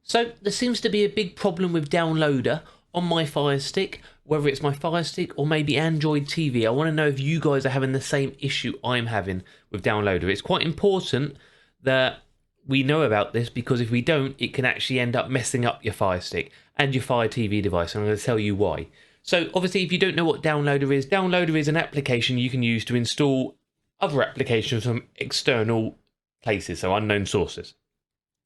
So there seems to be a big problem with Downloader on my Firestick, whether it's my Firestick or maybe Android TV. I want to know if you guys are having the same issue I'm having with Downloader. It's quite important that we know about this, because if we don't, it can actually end up messing up your Firestick and your Fire TV device, and I'm going to tell you why. So obviously, if you don't know what Downloader is an application you can use to install other applications from external places, so unknown sources.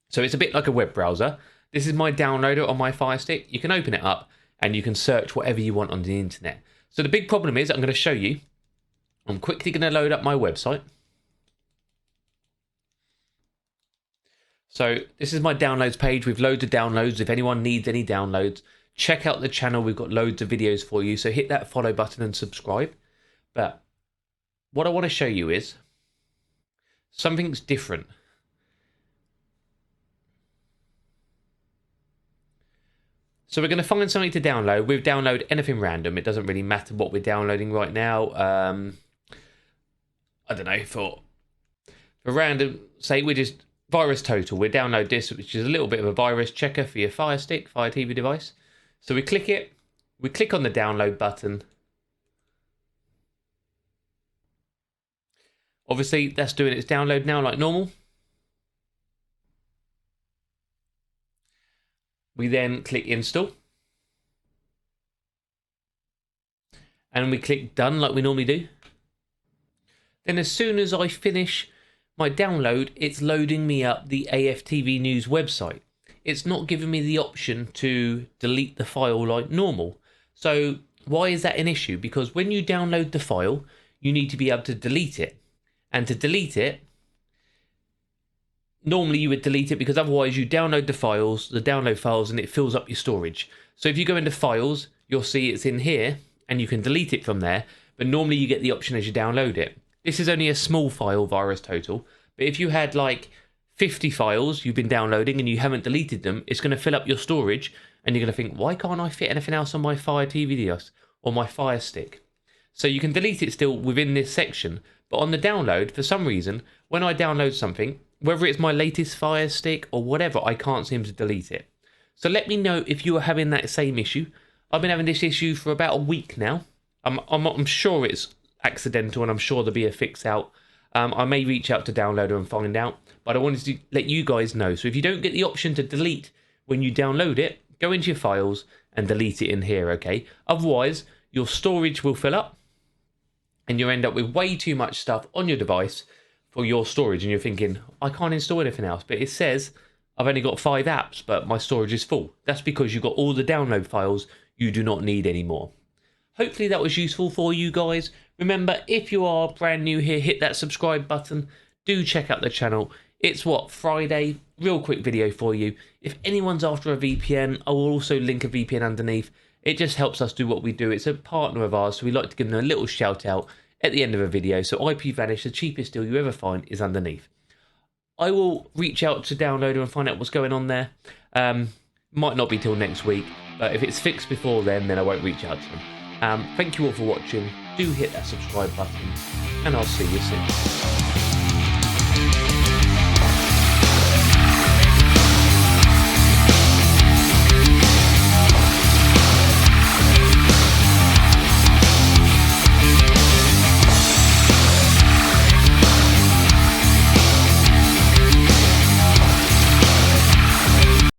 So it's a bit like a web browser. This is my Downloader on my Firestick. You can open it up and you can search whatever you want on the internet. So the big problem is, I'm going to show you. I'm quickly going to load up my website. So this is my downloads page with loads of downloads. If anyone needs any downloads, check out the channel. We've got loads of videos for you. So hit that follow button and subscribe. But what I want to show you is something's different. So we're going to find something to download. We'll download anything random. It doesn't really matter what we're downloading right now. I don't know, for random, say we're just Virus Total. We'll download this, which is a little bit of a virus checker for your Fire Stick, Fire TV device. So we click it. We click on the download button. Obviously, that's doing its download now like normal. We then click install. And we click done like we normally do. Then as soon as I finish my download, it's loading me up the AFTV News website. It's not giving me the option to delete the file like normal. So why is that an issue? Because when you download the file, you need to be able to delete it. And to delete it, normally you would delete it because otherwise you download the download files, and it fills up your storage. So if you go into files, you'll see it's in here and you can delete it from there. But normally you get the option as you download it. This is only a small file, Virus Total. But if you had like 50 files you've been downloading and you haven't deleted them, it's going to fill up your storage, and you're going to think, why can't I fit anything else on my Fire TV device or my Fire Stick? So you can delete it still within this section. But on the download, for some reason, when I download something, whether it's my latest Fire Stick or whatever, I can't seem to delete it. So let me know if you are having that same issue. I've been having this issue for about a week now. I'm sure it's accidental, and I'm sure there'll be a fix out. I may reach out to Downloader and find out, but I wanted to let you guys know. So if you don't get the option to delete when you download it, go into your files and delete it in here, okay? Otherwise, your storage will fill up and you'll end up with way too much stuff on your device for your storage, and you're thinking, I can't install anything else. But it says I've only got 5 apps, but my storage is full. That's because you've got all the download files you do not need anymore. Hopefully that was useful for you guys. Remember, if you are brand new here, hit that subscribe button. Do check out the channel. It's Friday. Real quick video for you. If anyone's after a VPN, I will also link a VPN underneath. It just helps us do what we do. It's a partner of ours, so we like to give them a little shout out at the end of a video. So IP Vanish, the cheapest deal you ever find, is underneath. I will reach out to Downloader and find out what's going on there. Might not be till next week, but if it's fixed before then I won't reach out to them. Thank you all for watching. Do hit that subscribe button, and I'll see you soon.